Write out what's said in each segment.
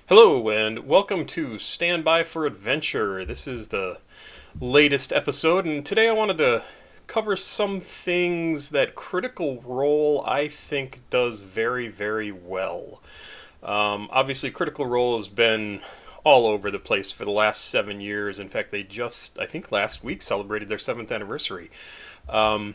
Hello, and welcome to Stand By for Adventure. This is the latest episode, and today I wanted to cover some things that Critical Role I think does very, very well. Obviously, Critical Role has been all over the place for the last 7 years. In fact, they just, I think last week, celebrated their 7th anniversary. Um,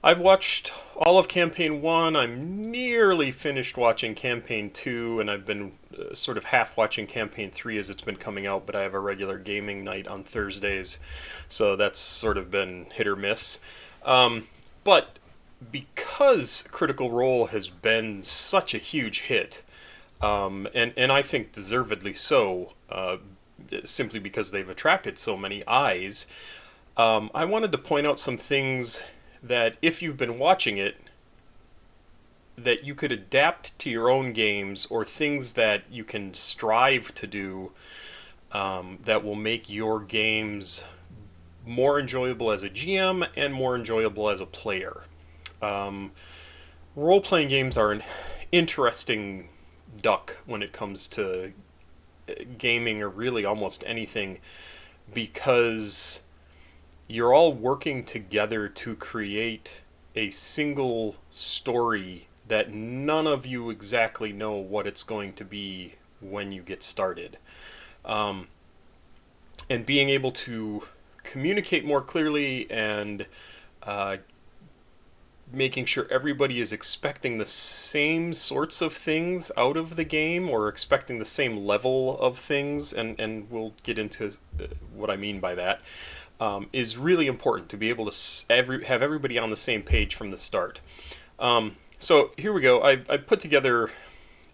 I've watched all of Campaign 1. I'm nearly finished watching Campaign 2, and I've been sort of half watching Campaign 3 as it's been coming out, but I have a regular gaming night on Thursdays, so that's sort of been hit or miss. But because Critical Role has been such a huge hit, and I think deservedly so, simply because they've attracted so many eyes, I wanted to point out some things that if you've been watching it, that you could adapt to your own games, or things that you can strive to do that will make your games more enjoyable as a GM and more enjoyable as a player. Role-playing games are an interesting duck when it comes to gaming, or really almost anything, because you're all working together to create a single story that none of you exactly know what it's going to be when you get started. And being able to communicate more clearly, and making sure everybody is expecting the same sorts of things out of the game, or expecting the same level of things, and we'll get into what I mean by that. Is really important to be able to have everybody on the same page from the start. So here we go. I put together.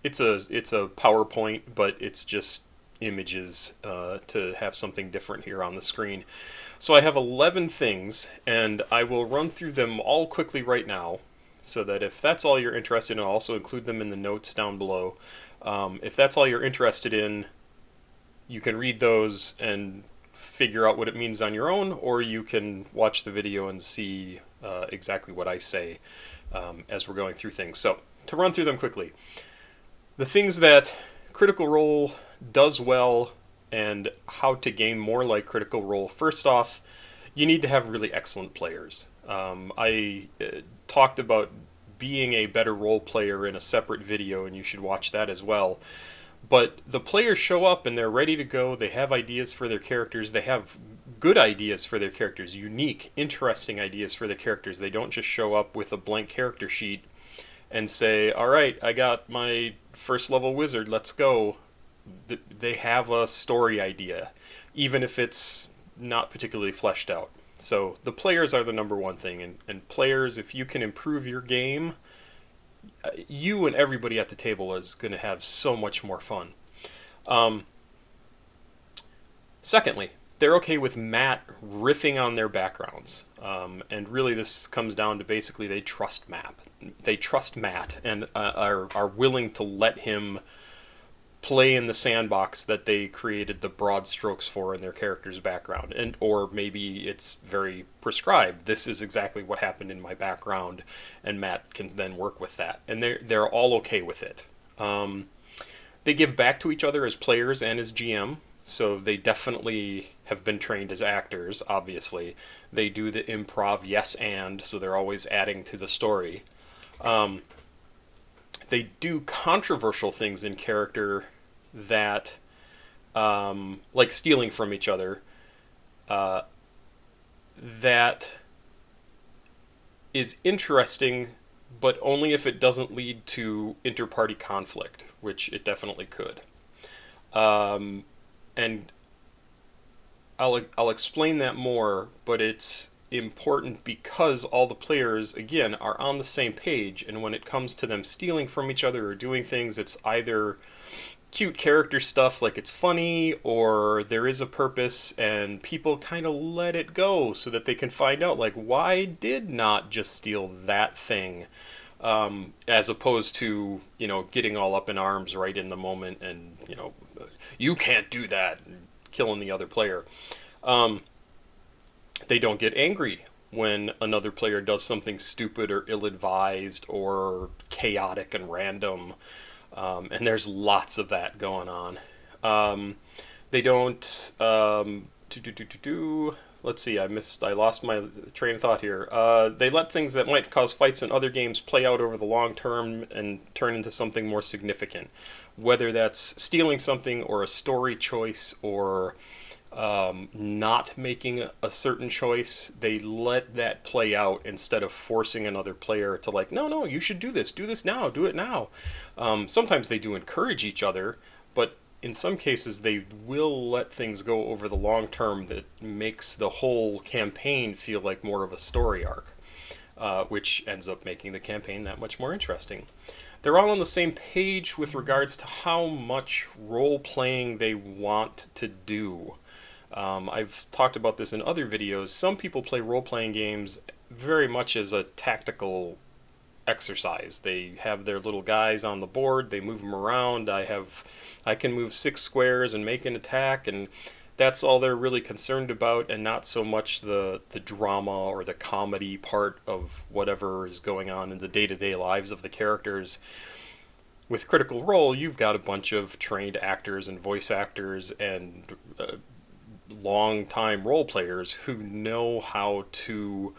It's a PowerPoint, but it's just images to have something different here on the screen. So I have 11 things, and I will run through them all quickly right now, so that if that's all you're interested in, I'll also include them in the notes down below. If that's all you're interested in, you can read those and figure out what it means on your own, or you can watch the video and see exactly what I say as we're going through things. So, to run through them quickly, the things that Critical Role does well, and how to game more like Critical Role. First off, you need to have really excellent players. I talked about being a better role player in a separate video, and you should watch that as well. But the players show up and they're ready to go. They have ideas for their characters. They have good ideas for their characters, unique, interesting ideas for their characters. They don't just show up with a blank character sheet and say, all right, I got my first level wizard, let's go. They have a story idea, even if it's not particularly fleshed out. So the players are the number one thing. And players, if you can improve your game, you and everybody at the table is going to have so much more fun. Secondly, they're okay with Matt riffing on their backgrounds. And really this comes down to basically they trust Matt. They trust Matt and are willing to let him play in the sandbox that they created the broad strokes for in their character's background. And or maybe it's very prescribed. This is exactly what happened in my background, and Matt can then work with that. And they're all okay with it. They give back to each other as players and as GM. So they definitely have been trained as actors, obviously. They do the improv yes and, so they're always adding to the story. They do controversial things in character that, like stealing from each other, that is interesting, but only if it doesn't lead to inter-party conflict, which it definitely could. And I'll explain that more, but it's important because all the players, again, are on the same page, and when it comes to them stealing from each other or doing things, it's either cute character stuff, like it's funny, or there is a purpose, and people kind of let it go so that they can find out, like, why did not just steal that thing, as opposed to, getting all up in arms right in the moment and, you can't do that, and killing the other player. They don't get angry when another player does something stupid or ill-advised or chaotic and random. And there's lots of that going on. They don't. Let's see. I lost my train of thought here. They let things that might cause fights in other games play out over the long term and turn into something more significant, whether that's stealing something or a story choice or not making a certain choice. They let that play out instead of forcing another player to like, no, you should do this now, do it now. Sometimes they do encourage each other, but in some cases they will let things go over the long term that makes the whole campaign feel like more of a story arc, which ends up making the campaign that much more interesting. They're all on the same page with regards to how much role playing they want to do. I've talked about this in other videos. Some people play role-playing games very much as a tactical exercise. They have their little guys on the board, they move them around. I can move 6 squares and make an attack, and that's all they're really concerned about, and not so much the drama or the comedy part of whatever is going on in the day-to-day lives of the characters. With Critical Role, you've got a bunch of trained actors and voice actors and long-time role players who know how to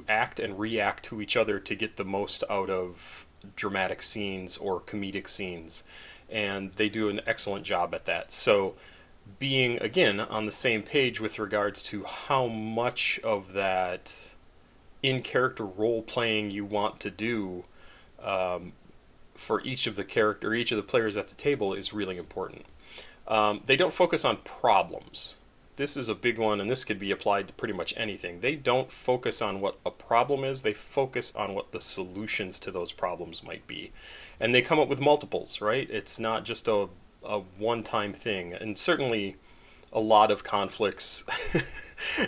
act and react to each other to get the most out of dramatic scenes or comedic scenes, and they do an excellent job at that. So being again on the same page with regards to how much of that in-character role playing you want to do for each of the players at the table is really important. They don't focus on problems. This is a big one, and this could be applied to pretty much anything. They don't focus on what a problem is. They focus on what the solutions to those problems might be. And they come up with multiples, right? It's not just a one-time thing. And certainly a lot of conflicts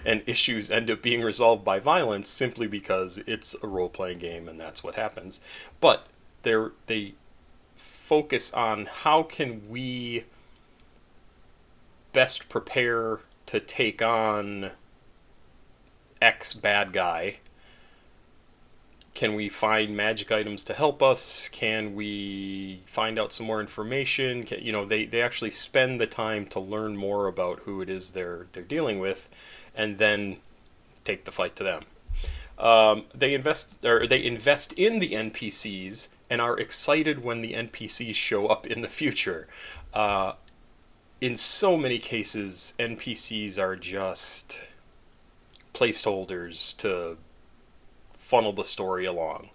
and issues end up being resolved by violence simply because it's a role-playing game and that's what happens. But they focus on how can we best prepare to take on X bad guy. Can we find magic items to help us? Can we find out some more information? They actually spend the time to learn more about who it is they're dealing with, and then take the fight to them. They invest in the NPCs and are excited when the NPCs show up in the future. In so many cases, NPCs are just placeholders to funnel the story along.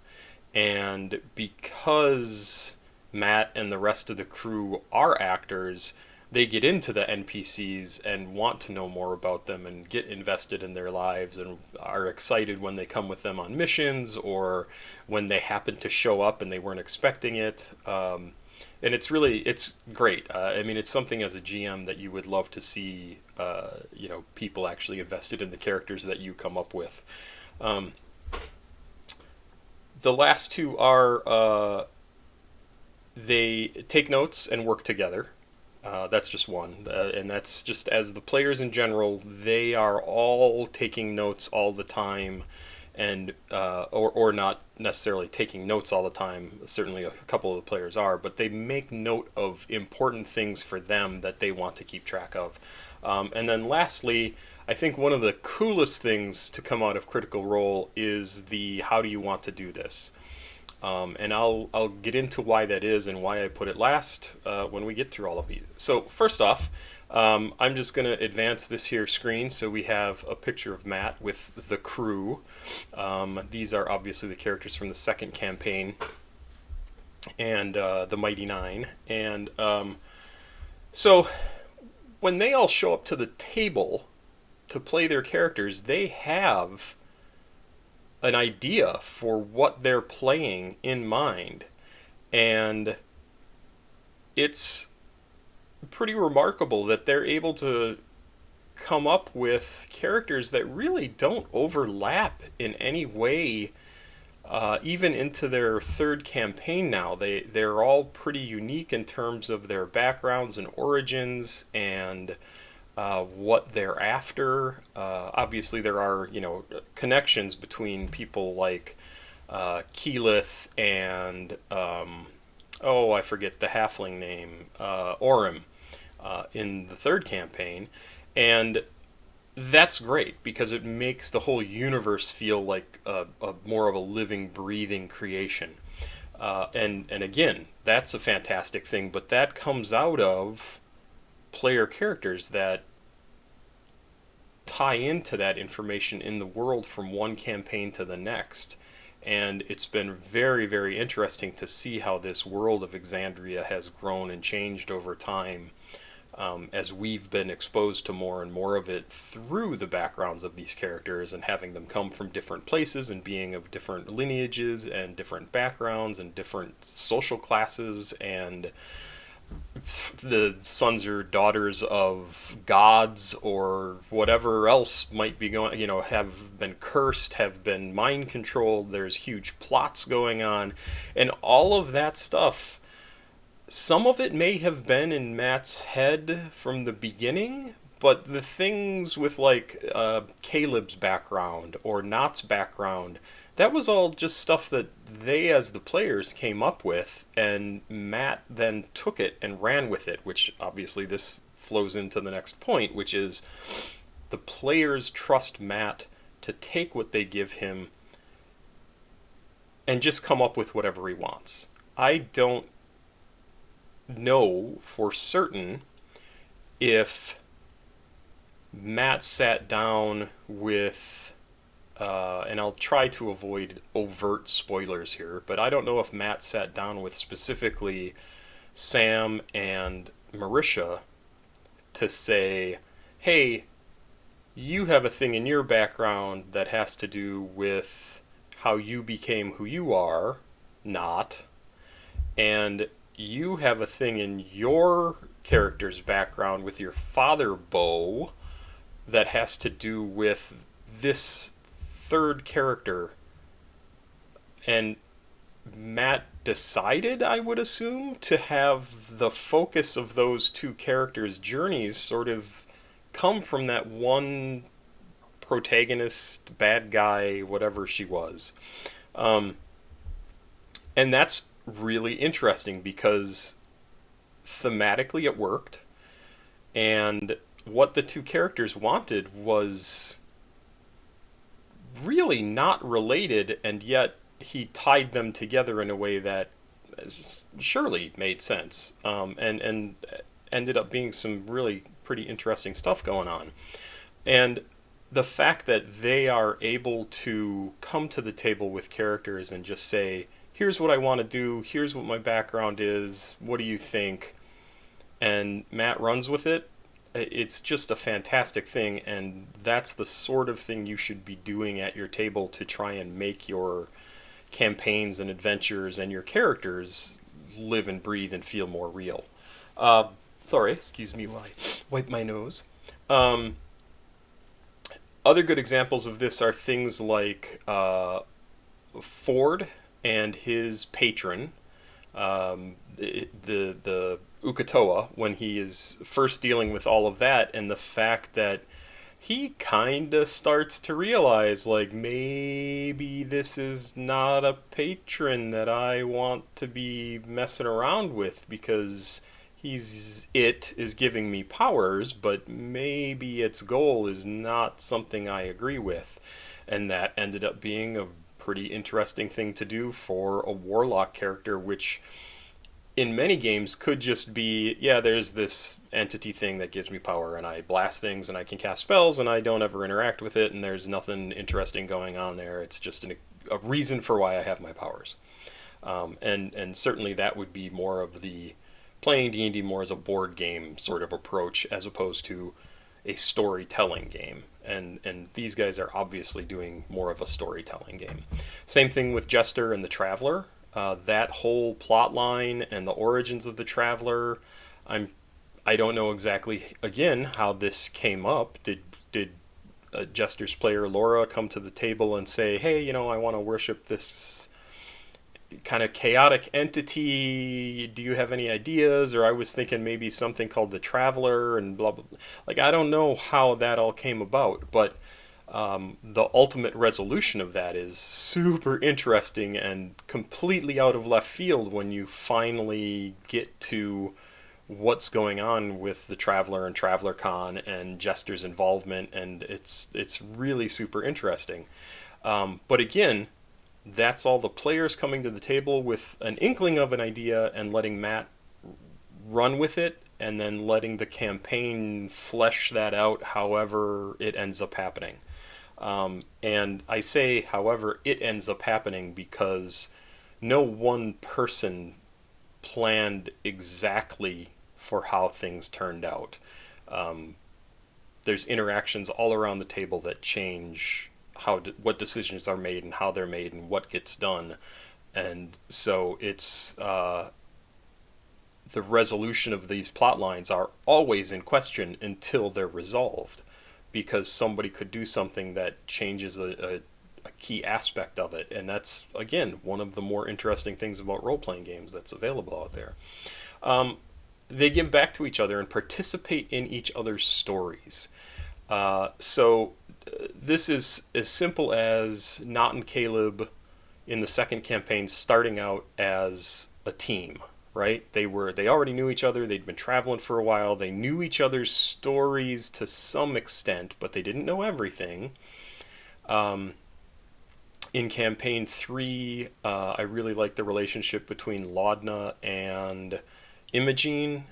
And because Matt and the rest of the crew are actors, they get into the NPCs and want to know more about them and get invested in their lives and are excited when they come with them on missions or when they happen to show up and they weren't expecting it. And it's great. It's something as a GM that you would love to see, people actually invested in the characters that you come up with. The last two are they take notes and work together. That's just one. And that's just as the players in general, they are all taking notes all the time. And or not necessarily taking notes all the time. Certainly a couple of the players are, but they make note of important things for them that they want to keep track of. And then lastly, I think one of the coolest things to come out of Critical Role is the how do you want to do this? And I'll get into why that is and why I put it last when we get through all of these. So first off, I'm just going to advance this here screen so we have a picture of Matt with the crew. These are obviously the characters from the second campaign and the Mighty Nine. And so when they all show up to the table to play their characters, they have an idea for what they're playing in mind. And it's pretty remarkable that they're able to come up with characters that really don't overlap in any way, even into their third campaign now. They're all pretty unique in terms of their backgrounds and origins and what they're after. Obviously there are, connections between people like Keyleth and oh, I forget the halfling name, Orym, in the third campaign, and that's great because it makes the whole universe feel like a more of a living, breathing creation. And again, that's a fantastic thing, but that comes out of player characters that tie into that information in the world from one campaign to the next. And it's been very, very interesting to see how this world of Exandria has grown and changed over time, as we've been exposed to more and more of it through the backgrounds of these characters and having them come from different places and being of different lineages and different backgrounds and different social classes, and the sons or daughters of gods or whatever else might be going, have been cursed, have been mind controlled. There's huge plots going on, and all of that stuff. Some of it may have been in Matt's head from the beginning, but the things with like Caleb's background or Knott's background, that was all just stuff that they as the players came up with, and Matt then took it and ran with it, which obviously this flows into the next point, which is the players trust Matt to take what they give him and just come up with whatever he wants. I don't know for certain if Matt sat down with, and I'll try to avoid overt spoilers here, but I don't know if Matt sat down with specifically Sam and Marisha to say, hey, you have a thing in your background that has to do with how you became who you are, not, and you have a thing in your character's background with your father, Bo, that has to do with this third character. And Matt decided, I would assume, to have the focus of those two characters' journeys sort of come from that one protagonist, bad guy, whatever she was. And that's really interesting because thematically it worked, and what the two characters wanted was really not related, and yet he tied them together in a way that surely made sense, and ended up being some really pretty interesting stuff going on. And the fact that they are able to come to the table with characters and just say, here's what I want to do, here's what my background is, what do you think? And Matt runs with it. It's just a fantastic thing, and that's the sort of thing you should be doing at your table to try and make your campaigns and adventures and your characters live and breathe and feel more real. Sorry, excuse me while I wipe my nose. Other good examples of this are things like Ford and his patron, the Ukatoa, when he is first dealing with all of that, and the fact that he kind of starts to realize, like, maybe this is not a patron that I want to be messing around with, because it is giving me powers, but maybe its goal is not something I agree with. And that ended up being a pretty interesting thing to do for a warlock character, which in many games could just be, yeah, there's this entity thing that gives me power, and I blast things, and I can cast spells, and I don't ever interact with it, and there's nothing interesting going on there. It's just a reason for why I have my powers. And certainly that would be more of the playing D&D more as a board game sort of approach, as opposed to a storytelling game. And these guys are obviously doing more of a storytelling game. Same thing with Jester and the Traveler. That whole plot line and the origins of the Traveler, I don't know exactly, again, how this came up. Did Jester's player Laura come to the table and say, hey, I want to worship this kind of chaotic entity, do you have any ideas? Or I was thinking maybe something called the Traveler and blah blah blah. Like, I don't know how that all came about, but The ultimate resolution of that is super interesting and completely out of left field when you finally get to what's going on with the Traveler and Traveler Con and Jester's involvement, and it's really super interesting. But again, that's all the players coming to the table with an inkling of an idea and letting Matt run with it, and then letting the campaign flesh that out however it ends up happening. And I say however it ends up happening because no one person planned exactly for how things turned out. There's interactions all around the table that change what decisions are made and how they're made and what gets done. And so it's the resolution of these plot lines are always in question until they're resolved, because somebody could do something that changes a key aspect of it. And that's, again, one of the more interesting things about role-playing games that's available out there. They give back to each other and participate in each other's stories. So this is as simple as Nott and Caleb in the second campaign starting out as a team, right? They already knew each other. They'd been traveling for a while. They knew each other's stories to some extent, but they didn't know everything. In campaign 3, I really like the relationship between Laudna and Imogen,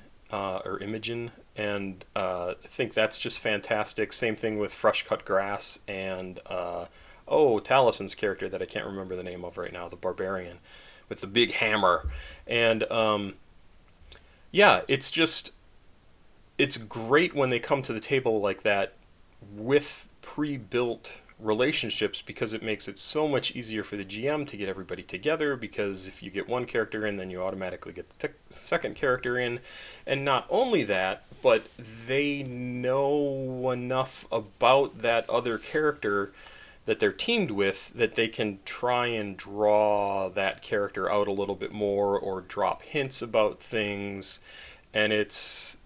and I think that's just fantastic. Same thing with Fresh Cut Grass and Talison's character that I can't remember the name of right now, the barbarian with the big hammer. And it's great when they come to the table like that with pre-built relationships, because it makes it so much easier for the GM to get everybody together, because if you get one character in, then you automatically get the second character in. And not only that, but they know enough about that other character that they're teamed with that they can try and draw that character out a little bit more or drop hints about things. And it's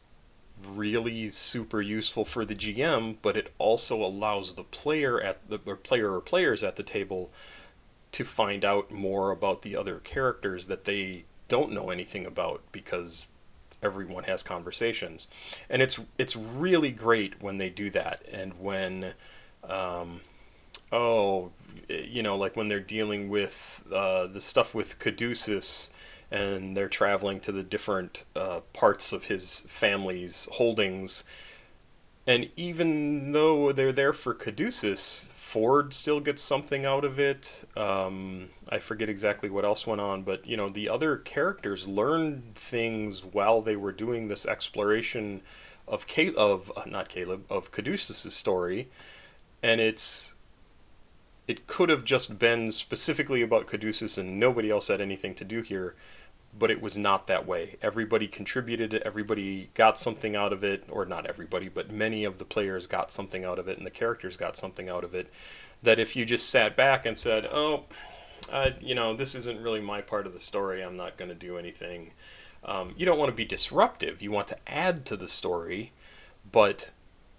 really super useful for the GM, but it also allows the player or players at the table to find out more about the other characters that they don't know anything about, because everyone has conversations. And it's really great when they do that, and when like when they're dealing with the stuff with Caduceus, and they're traveling to the different parts of his family's holdings. And even though they're there for Caduceus, Ford still gets something out of it. I forget exactly what else went on, but the other characters learned things while they were doing this exploration of Caduceus's story. And it could have just been specifically about Caduceus and nobody else had anything to do here, but it was not that way. Everybody contributed, everybody got something out of it, or not everybody, but many of the players got something out of it, and the characters got something out of it, that if you just sat back and said, this isn't really my part of the story, I'm not going to do anything. You don't want to be disruptive, you want to add to the story, but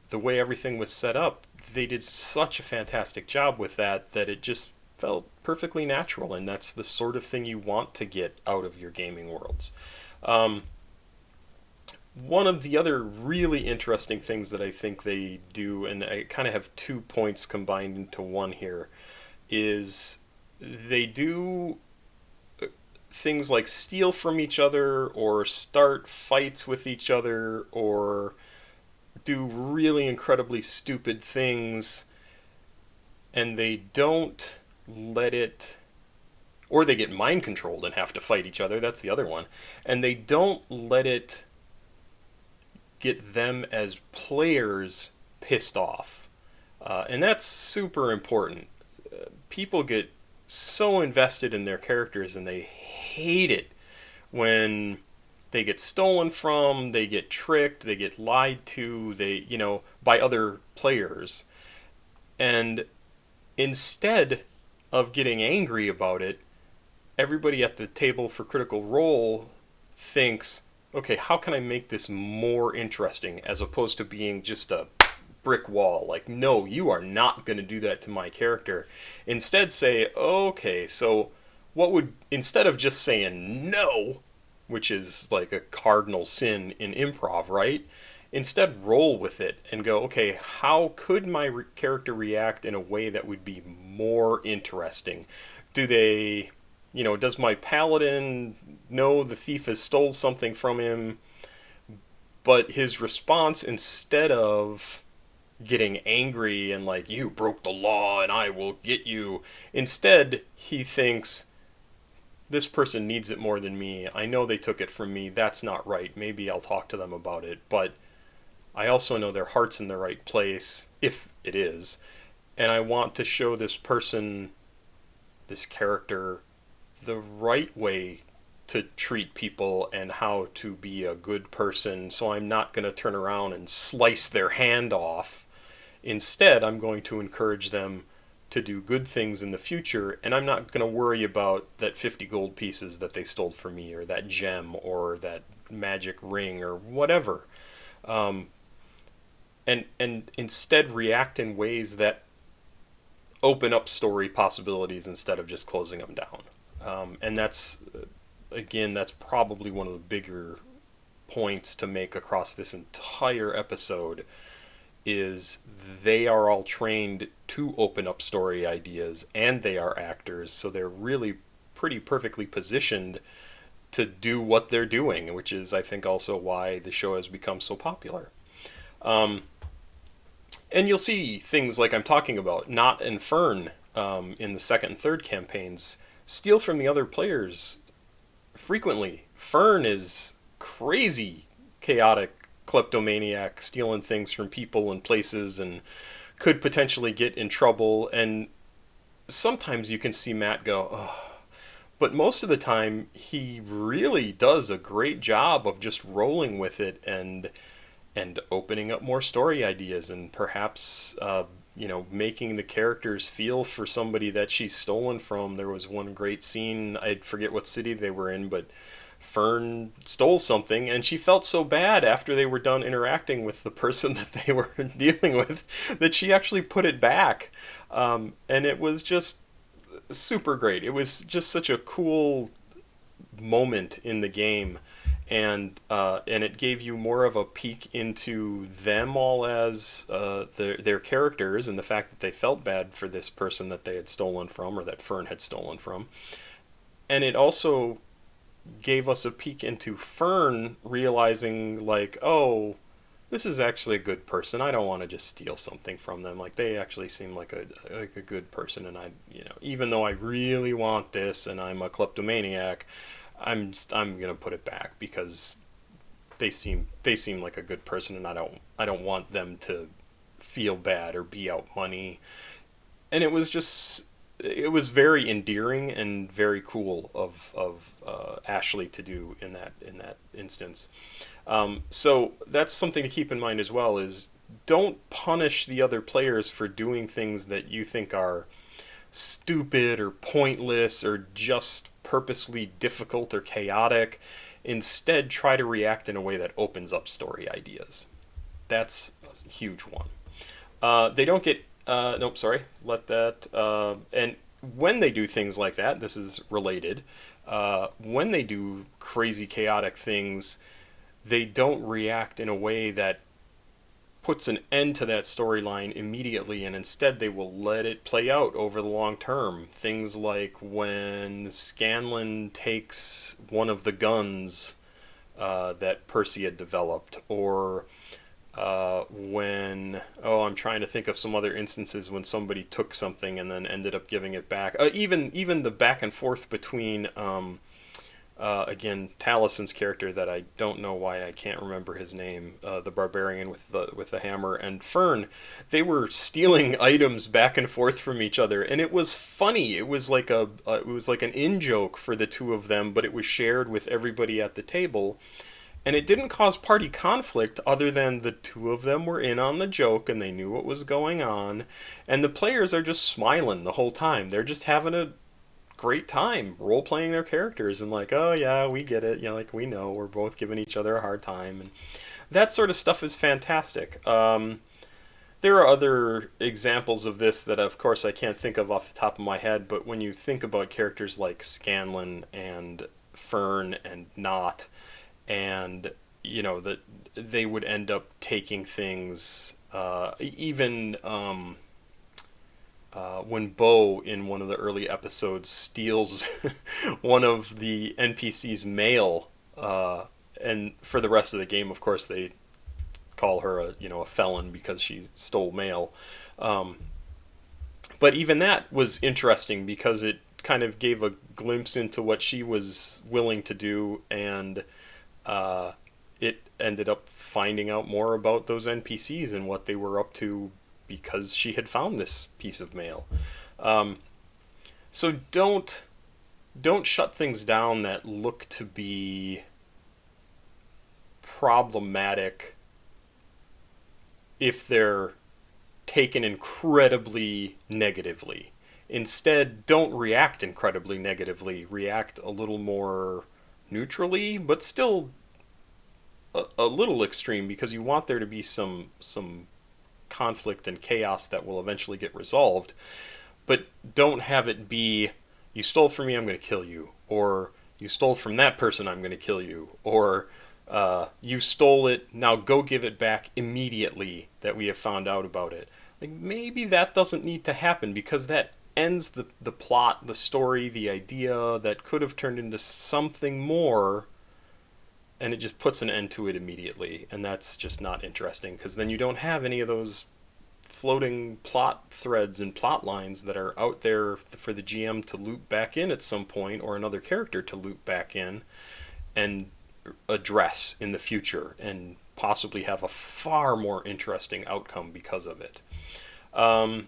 the way everything was set up, they did such a fantastic job with that it just felt perfectly natural, and that's the sort of thing you want to get out of your gaming worlds. One of the other really interesting things that I think they do, and I kind of have 2 points combined into one here, is they do things like steal from each other or start fights with each other or do really incredibly stupid things, and they don't let it, or they get mind controlled and have to fight each other. That's the other one. And they don't let it get them as players pissed off. And that's super important. People get so invested in their characters and they hate it when they get stolen from, they get tricked, they get lied to, by other players. And instead of getting angry about it, everybody at the table for Critical Role thinks, okay, how can I make this more interesting, as opposed to being just a brick wall. Like, no, you are not going to do that to my character. Instead, say, okay, so what would, instead of just saying no, which is like a cardinal sin in improv, right? Instead, roll with it and go, okay, how could my character react in a way that would be more interesting? Do they, does my paladin know the thief has stole something from him, but his response, instead of getting angry and like, you broke the law and I will get you, instead he thinks, this person needs it more than me. I know they took it from me. That's not right. Maybe I'll talk to them about it. But I also know their heart's in the right place, if it is. And I want to show this person, this character, the right way to treat people and how to be a good person. So I'm not going to turn around and slice their hand off. Instead, I'm going to encourage them to do good things in the future, and I'm not going to worry about that 50 gold pieces that they stole from me, or that gem, or that magic ring, or whatever. And instead react in ways that open up story possibilities instead of just closing them down. And that's, again, that's probably one of the bigger points to make across this entire episode, is they are all trained to open up story ideas, and they are actors, so they're really pretty perfectly positioned to do what they're doing, which is, I think, also why the show has become so popular. And you'll see things like I'm talking about, Knot and Fern, in the second and third campaigns, steal from the other players frequently. Fern is crazy, chaotic kleptomaniac, stealing things from people and places, and could potentially get in trouble. And sometimes you can see Matt go, oh. But most of the time, he really does a great job of just rolling with it and opening up more story ideas, and perhaps making the characters feel for somebody that she's stolen from. There was one great scene, I forget what city they were in, but Fern stole something, and she felt so bad after they were done interacting with the person that they were dealing with that she actually put it back. And it was just super great. It was just such a cool moment in the game, and it gave you more of a peek into them all as their characters, and the fact that they felt bad for this person that they had stolen from, or that Fern had stolen from. And it also gave us a peek into Fern realizing, like, oh, this is actually a good person. I don't want to just steal something from them. Like, they actually seem like a good person, and even though I really want this and I'm a kleptomaniac, I'm gonna put it back because they seem like a good person, and I don't want them to feel bad or be out money. And it was very endearing and very cool of Ashley to do in that instance. So that's something to keep in mind as well, is don't punish the other players for doing things that you think are stupid or pointless or just purposely difficult or chaotic. Instead, try to react in a way that opens up story ideas. That's a huge one. They don't get nope, sorry, let that, and when they do things like that, this is related, when they do crazy chaotic things, they don't react in a way that puts an end to that storyline immediately, and instead they will let it play out over the long term. Things like when Scanlan takes one of the guns that Percy had developed, or I'm trying to think of some other instances when somebody took something and then ended up giving it back. Even the back and forth between again, Talison's character, that I don't know why I can't remember his name, the barbarian with the hammer, and Fern, they were stealing items back and forth from each other, and it was funny. It was like an in joke for the two of them, but it was shared with everybody at the table. And it didn't cause party conflict, other than the two of them were in on the joke and they knew what was going on. And the players are just smiling the whole time. They're just having a great time role-playing their characters and like, oh yeah, we get it. Like, we know we're both giving each other a hard time. And that sort of stuff is fantastic. There are other examples of this that, of course, I can't think of off the top of my head, but when you think about characters like Scanlan and Fern and Knot, and, that they would end up taking things, even when Bo, in one of the early episodes, steals one of the NPC's mail, and for the rest of the game, of course, they call her a felon because she stole mail. Um, but even that was interesting because it kind of gave a glimpse into what she was willing to do, and it ended up finding out more about those NPCs and what they were up to because she had found this piece of mail. Um, so don't shut things down that look to be problematic if they're taken incredibly negatively. Instead, don't react incredibly negatively. React a little more neutrally, but still a little extreme because you want there to be some conflict and chaos that will eventually get resolved. But don't have it be, you stole from me, I'm going to kill you, or you stole from that person, I'm going to kill you, or you stole it, now go give it back immediately that we have found out about it. Like, maybe that doesn't need to happen because that ends the plot, the story, the idea that could have turned into something more, and it just puts an end to it immediately. And that's just not interesting because then you don't have any of those floating plot threads and plot lines that are out there for the GM to loop back in at some point, or another character to loop back in and address in the future and possibly have a far more interesting outcome because of it. Um,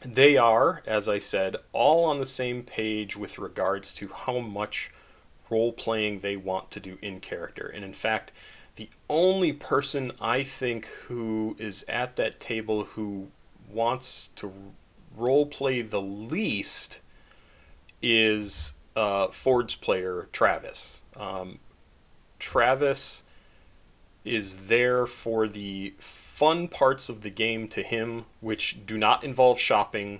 they are, as I said, all on the same page with regards to how much role playing they want to do in character. And in fact, the only person I think who is at that table who wants to role play the least is Ford's player, Travis. Travis is there for the fun parts of the game to him, which do not involve shopping,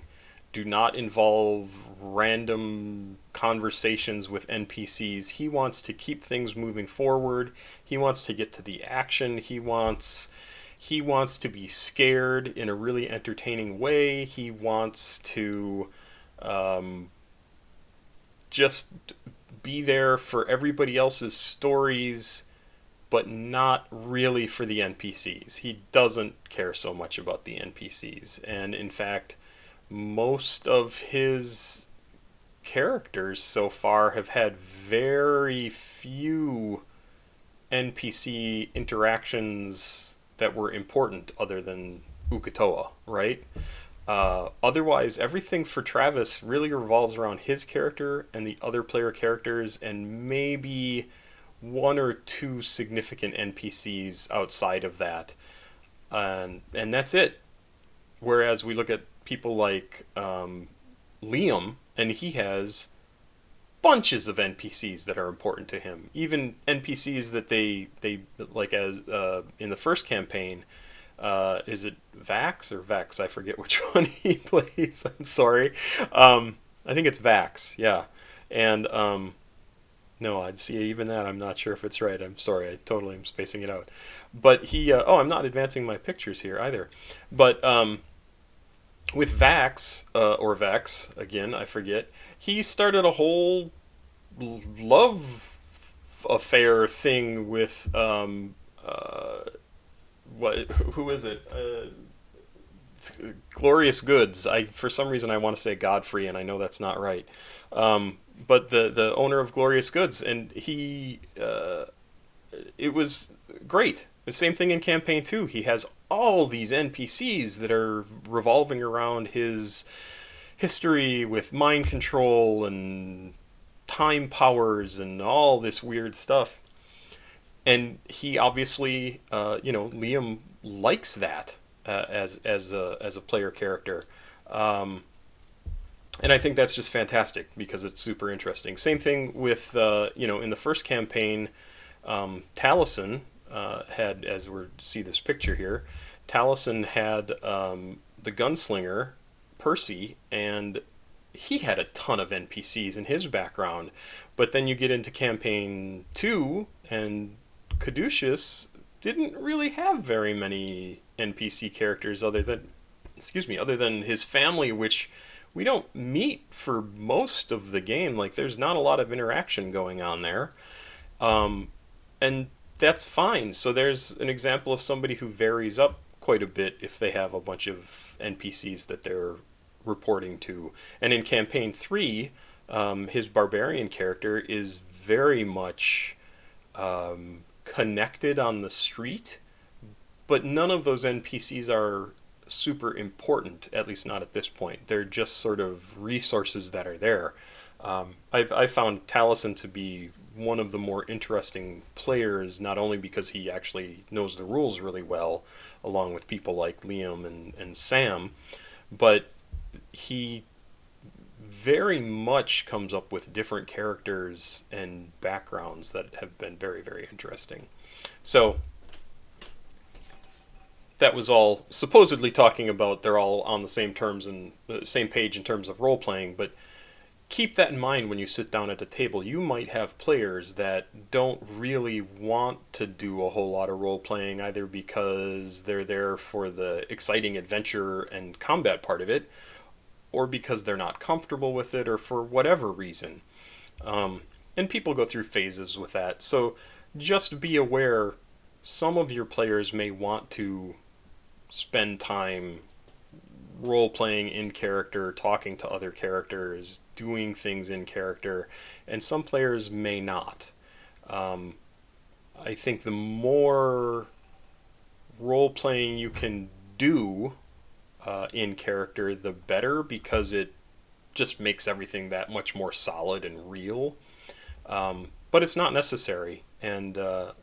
do not involve random conversations with NPCs. He wants to keep things moving forward. He wants to get to the action. He wants to be scared in a really entertaining way. He wants to just be there for everybody else's stories, but not really for the NPCs. He doesn't care so much about the NPCs. And in fact, most of his characters so far have had very few NPC interactions that were important other than Ukatoa, right? Otherwise, everything for Travis really revolves around his character and the other player characters, and maybe one or two significant NPCs outside of that. And that's it. Whereas we look at people like Liam, and he has bunches of NPCs that are important to him. Even NPCs that they like, as in the first campaign. Is it Vax or Vex? I forget which one he plays. I'm sorry. I think it's Vax. Yeah, and no, I'd see even that. I'm not sure if it's right. I'm sorry. I totally am spacing it out. But he. I'm not advancing my pictures here either. But with Vax or Vex again, I forget. He started a whole love affair thing with who is it? Glorious Goods. For some reason I want to say Godfrey, and I know that's not right. But the owner of Glorious Goods, and he it was great. The same thing in campaign 2. He has all these NPCs that are revolving around his history with mind control and time powers and all this weird stuff. And he obviously, Liam likes that as a player character, and I think that's just fantastic because it's super interesting. Same thing with in the first campaign, Taliesin had, as we see this picture here, Taliesin had the gunslinger, Percy, and he had a ton of NPCs in his background. But then you get into campaign 2, and Caduceus didn't really have very many NPC characters other than his family, which we don't meet for most of the game. Like, there's not a lot of interaction going on there. And that's fine. So there's an example of somebody who varies up quite a bit if they have a bunch of NPCs that they're reporting to. And in campaign 3, his barbarian character is very much connected on the street, but none of those NPCs are super important, at least not at this point. They're just sort of resources that are there. I've found Taliesin to be one of the more interesting players, not only because he actually knows the rules really well, along with people like Liam and Sam, but he very much comes up with different characters and backgrounds that have been very, very interesting. So that was all supposedly talking about they're all on the same terms and the same page in terms of role playing, but keep that in mind when you sit down at a table. You might have players that don't really want to do a whole lot of role playing, either because they're there for the exciting adventure and combat part of it, or because they're not comfortable with it, or for whatever reason. And people go through phases with that. So just be aware, some of your players may want to spend time role-playing in character, talking to other characters, doing things in character, and some players may not. I think the more role-playing you can do in character, the better, because it just makes everything that much more solid and real. But it's not necessary, and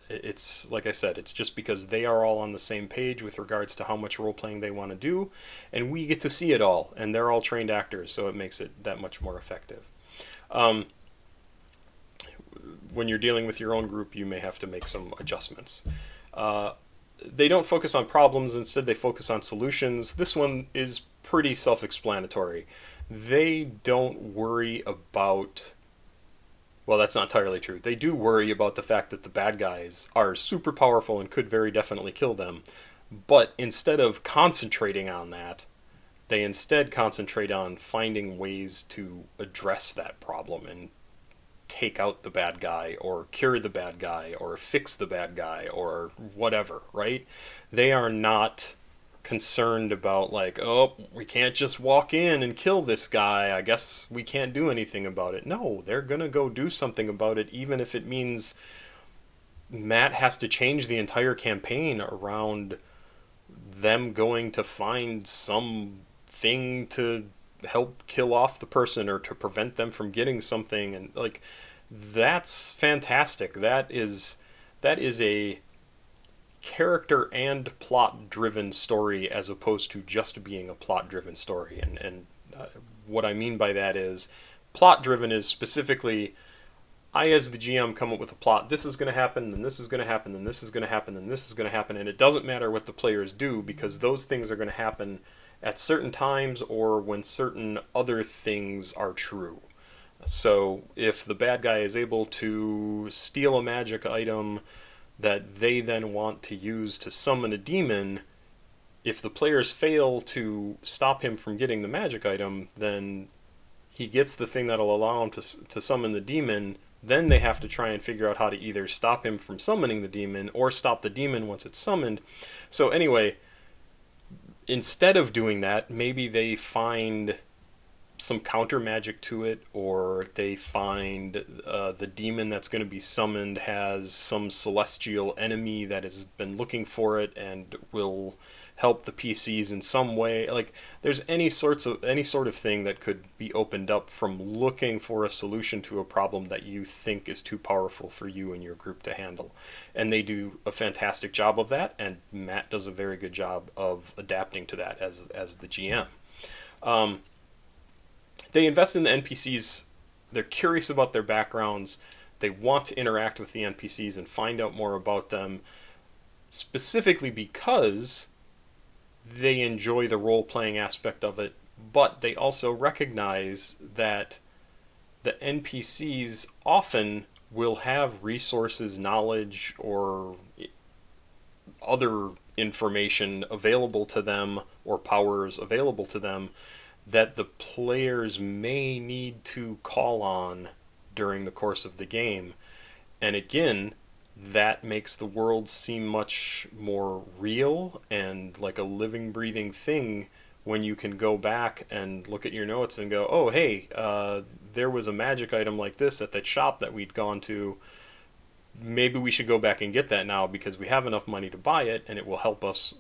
it's, like I said, it's just because they are all on the same page with regards to how much role-playing they want to do, and we get to see it all, and they're all trained actors, so it makes it that much more effective. When you're dealing with your own group, you may have to make some adjustments. They don't focus on problems, instead they focus on solutions. This one is pretty self-explanatory. They don't worry about... Well, that's not entirely true. They do worry about the fact that the bad guys are super powerful and could very definitely kill them. But instead of concentrating on that, they instead concentrate on finding ways to address that problem and take out the bad guy, or cure the bad guy, or fix the bad guy, or whatever, right? They are not concerned about, like, oh, we can't just walk in and kill this guy, I guess we can't do anything about it. No, they're gonna go do something about it, even if it means Matt has to change the entire campaign around them going to find something to help kill off the person or to prevent them from getting something. And like, that's fantastic. That is a character and plot driven story, as opposed to just being a plot driven story. And what I mean by that is, plot driven is specifically, I as the GM come up with a plot, this is going to happen, and this is going to happen, and this is going to happen, and this is going to happen, and it doesn't matter what the players do, because those things are going to happen at certain times or when certain other things are true. So if the bad guy is able to steal a magic item that they then want to use to summon a demon, if the players fail to stop him from getting the magic item, then he gets the thing that'll allow him to summon the demon. Then they have to try and figure out how to either stop him from summoning the demon or stop the demon once it's summoned. So anyway, instead of doing that, maybe they find some counter magic to it, or they find the demon that's going to be summoned has some celestial enemy that has been looking for it and will help the PCs in some way. Like, there's any sort of thing that could be opened up from looking for a solution to a problem that you think is too powerful for you and your group to handle. And they do a fantastic job of that, and Matt does a very good job of adapting to that as the GM. They invest in the NPCs. They're curious about their backgrounds. They want to interact with the NPCs and find out more about them, specifically because they enjoy the role-playing aspect of it, but they also recognize that the NPCs often will have resources, knowledge, or other information available to them, or powers available to them, that the players may need to call on during the course of the game. And again, that makes the world seem much more real and like a living, breathing thing when you can go back and look at your notes and go, oh, hey, there was a magic item like this at that shop that we'd gone to. Maybe we should go back and get that now because we have enough money to buy it, and it will help us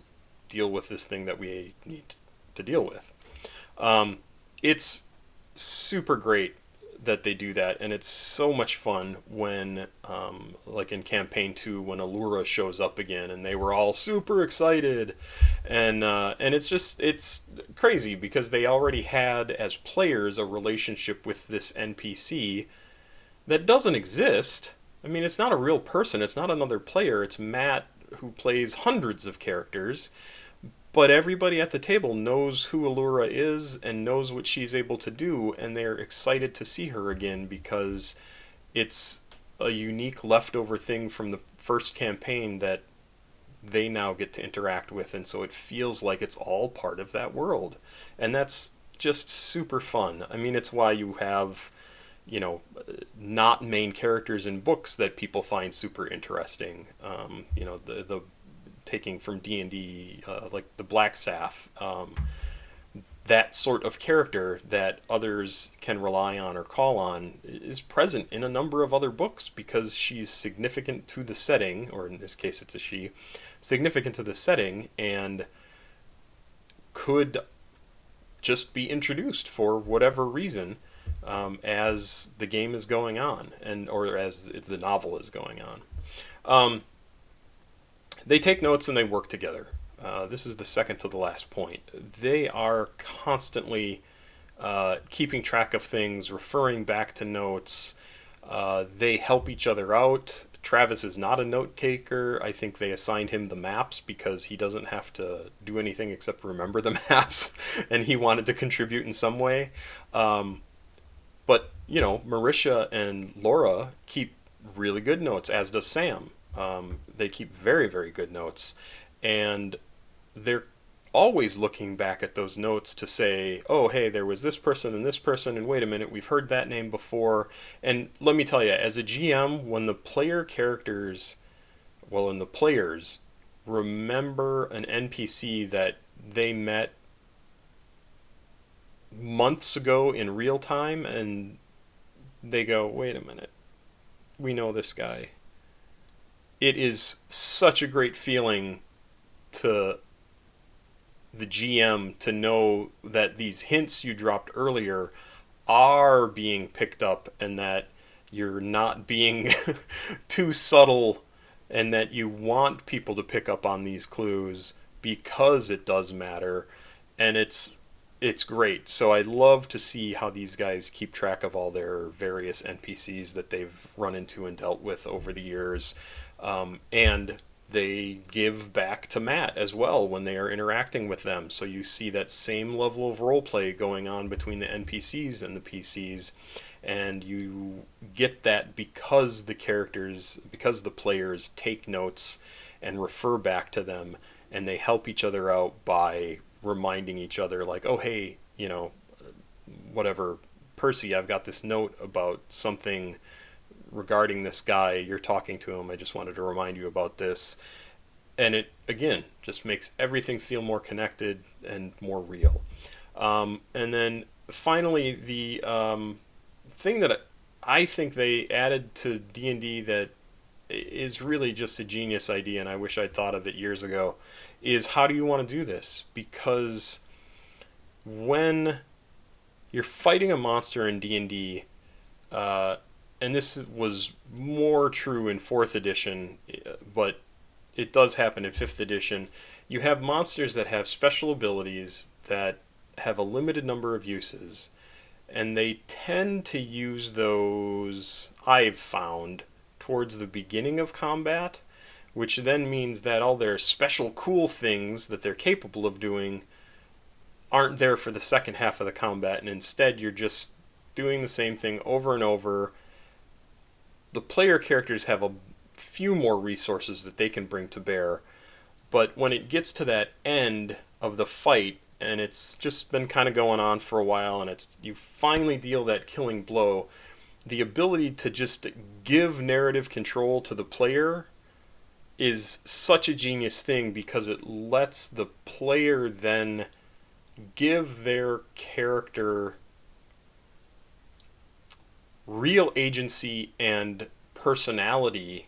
deal with this thing that we need to deal with. It's super great that they do that, and it's so much fun when, like in campaign 2, when Allura shows up again, and they were all super excited, and it's crazy because they already had as players a relationship with this NPC that doesn't exist. I mean, it's not a real person. It's not another player. It's Matt, who plays hundreds of characters. But everybody at the table knows who Allura is and knows what she's able to do, and they're excited to see her again because it's a unique leftover thing from the first campaign that they now get to interact with, and so it feels like it's all part of that world. And that's just super fun. I mean, it's why you have, not main characters in books that people find super interesting. The taking from D&D, like the Black Saf, that sort of character that others can rely on or call on is present in a number of other books because she's significant to the setting, or in this case it's a she, significant to the setting, and could just be introduced for whatever reason as the game is going on, or as the novel is going on. They take notes and they work together. This is the second to the last point. They are constantly keeping track of things, referring back to notes. They help each other out. Travis is not a note taker. I think they assigned him the maps because he doesn't have to do anything except remember the maps, and he wanted to contribute in some way. But, Marisha and Laura keep really good notes, as does Sam. They keep very, very good notes, and they're always looking back at those notes to say, oh, hey, there was this person, and wait a minute, we've heard that name before. And let me tell you, as a GM, when the players remember an NPC that they met months ago in real time, and they go, wait a minute, we know this guy. It is such a great feeling to the GM to know that these hints you dropped earlier are being picked up, and that you're not being too subtle, and that you want people to pick up on these clues because it does matter. And it's great. So I love to see how these guys keep track of all their various NPCs that they've run into and dealt with over the years. And they give back to Matt as well when they are interacting with them. So you see that same level of roleplay going on between the NPCs and the PCs. And you get that because the players take notes and refer back to them, and they help each other out by reminding each other, like, oh, hey, whatever, Percy, I've got this note about something regarding this guy, you're talking to him, I just wanted to remind you about this. And it, again, just makes everything feel more connected and more real. And then finally, the thing that I think they added to D&D that is really just a genius idea, and I wish I'd thought of it years ago, is how do you want to do this? Because when you're fighting a monster in D&D, and this was more true in 4th edition, but it does happen in 5th edition, you have monsters that have special abilities that have a limited number of uses, and they tend to use those, I've found, towards the beginning of combat, which then means that all their special cool things that they're capable of doing aren't there for the second half of the combat, and instead you're just doing the same thing over and over. The player characters have a few more resources that they can bring to bear, but when it gets to that end of the fight, and it's just been kind of going on for a while, and it's you finally deal that killing blow, the ability to just give narrative control to the player is such a genius thing, because it lets the player then give their character real agency and personality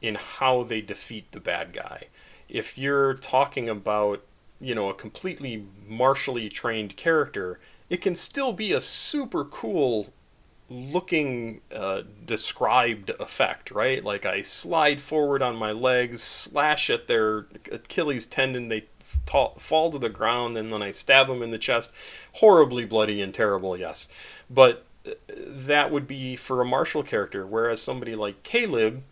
in how they defeat the bad guy. If you're talking about, a completely martially trained character, it can still be a super cool looking described effect, right? Like I slide forward on my legs, slash at their Achilles tendon, they fall to the ground, and then I stab them in the chest. Horribly bloody and terrible, yes. But that would be for a martial character, whereas somebody like Caleb,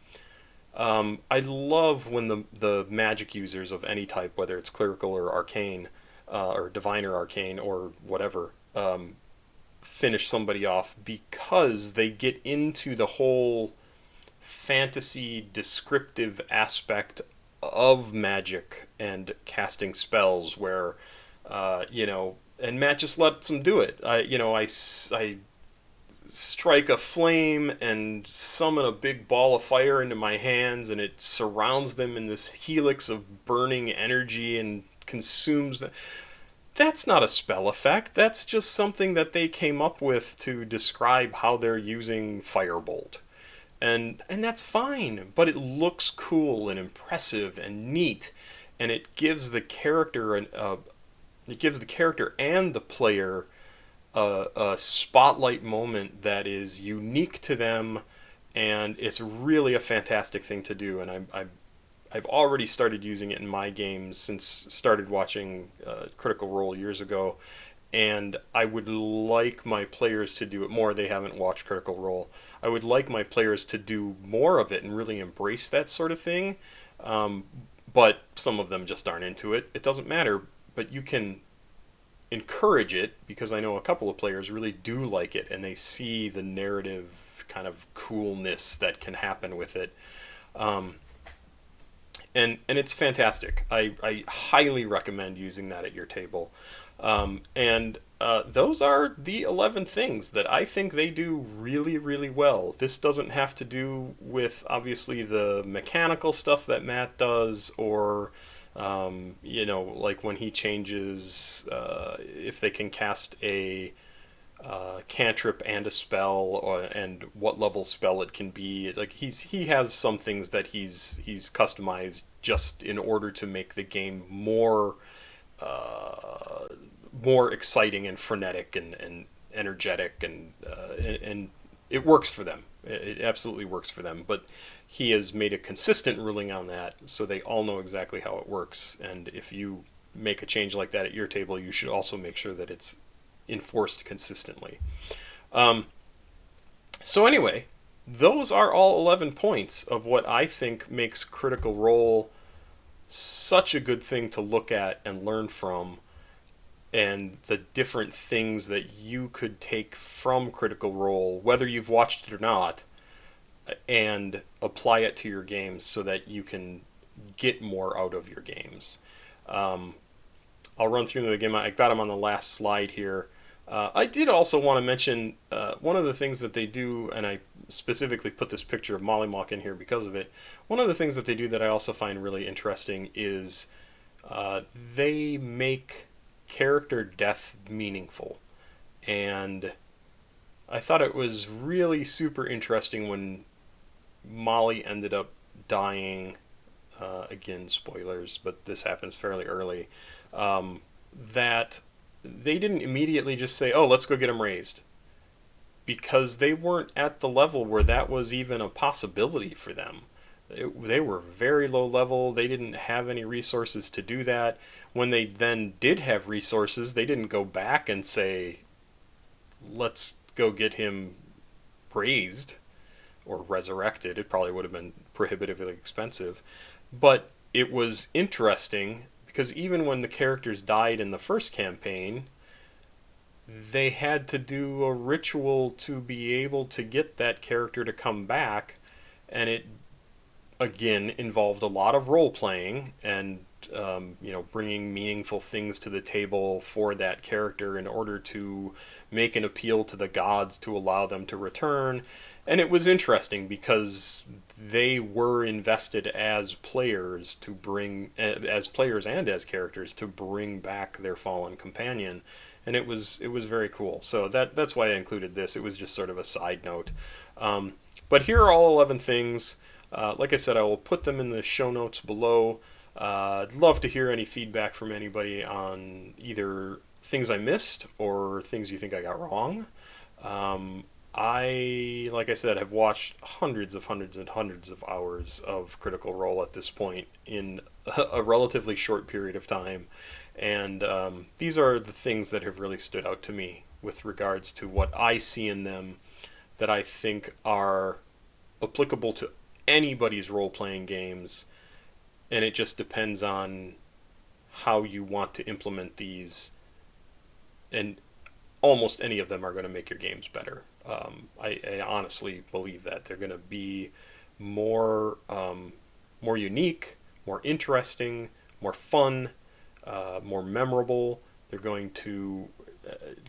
I love when the magic users of any type, whether it's clerical or arcane, or divine or arcane or whatever, finish somebody off, because they get into the whole fantasy descriptive aspect of magic and casting spells, where and Matt just lets them do it. I strike a flame and summon a big ball of fire into my hands, and it surrounds them in this helix of burning energy and consumes them. That's not a spell effect. That's just something that they came up with to describe how they're using Firebolt. And that's fine, but it looks cool and impressive and neat, and it gives the character and the player a spotlight moment that is unique to them, and it's really a fantastic thing to do. And I've already started using it in my games since started watching Critical Role years ago, and I would like my players to do it more. They haven't watched Critical Role. I would like my players to do more of it and really embrace that sort of thing, but some of them just aren't into it. It doesn't matter, but you can encourage it, because I know a couple of players really do like it, and they see the narrative kind of coolness that can happen with it. And it's fantastic. I highly recommend using that at your table. And those are the 11 things that I think they do really, really well. This doesn't have to do with, obviously, the mechanical stuff that Matt does, or like when he changes, if they can cast a cantrip and a spell, and what level spell it can be. Like he has some things that he's customized just in order to make the game more exciting and frenetic and energetic, and it works for them. It absolutely works for them. But he has made a consistent ruling on that, so they all know exactly how it works. And if you make a change like that at your table, you should also make sure that it's enforced consistently. So anyway, those are all 11 points of what I think makes Critical Role such a good thing to look at and learn from, and the different things that you could take from Critical Role, whether you've watched it or not, and apply it to your games so that you can get more out of your games. I'll run through them again. I got them on the last slide here. I did also want to mention one of the things that they do, and I specifically put this picture of Mollymock in here because of it. One of the things that they do that I also find really interesting is they make character death meaningful. And I thought it was really super interesting when Molly ended up dying. Again, spoilers, but this happens fairly early. That they didn't immediately just say, oh, let's go get him raised. Because they weren't at the level where that was even a possibility for them. They were very low level. They didn't have any resources to do that. When they then did have resources, they didn't go back and say, let's go get him raised or resurrected. It probably would have been prohibitively expensive. But it was interesting because even when the characters died in the first campaign, they had to do a ritual to be able to get that character to come back, and it again involved a lot of role playing and bringing meaningful things to the table for that character in order to make an appeal to the gods to allow them to return. And it was interesting because they were invested as players as players and as characters to bring back their fallen companion, and it was very cool. So that's why I included this. It was just sort of a side note. But here are all 11 things. Like I said, I will put them in the show notes below. I'd love to hear any feedback from anybody on either things I missed or things you think I got wrong. Like I said, have watched hundreds and hundreds of hours of Critical Role at this point in a relatively short period of time. And these are the things that have really stood out to me with regards to what I see in them that I think are applicable to anybody's role-playing games, and it just depends on how you want to implement these, and almost any of them are going to make your games better. I honestly believe that they're going to be more unique, more interesting, more fun, more memorable. They're going to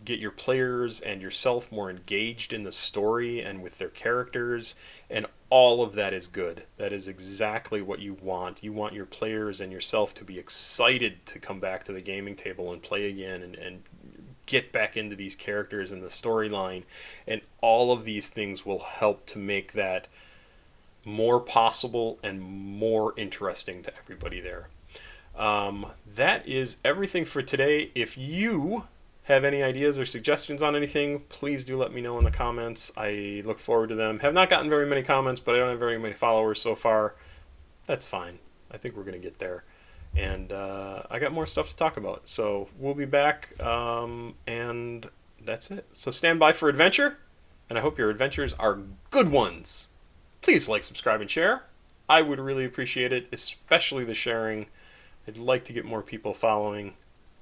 get your players and yourself more engaged in the story and with their characters, and all of that is good. That is exactly what you want. You want your players and yourself to be excited to come back to the gaming table and play again and get back into these characters and the storyline, and all of these things will help to make that more possible and more interesting to everybody there. That is everything for today. If you have any ideas or suggestions on anything, please do let me know in the comments. I look forward to them. Have not gotten very many comments, but I don't have very many followers so far. That's fine. I think we're going to get there. And I got more stuff to talk about. So we'll be back, and that's it. So stand by for adventure, and I hope your adventures are good ones. Please like, subscribe, and share. I would really appreciate it, especially the sharing. I'd like to get more people following.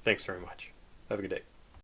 Thanks very much. Have a good day.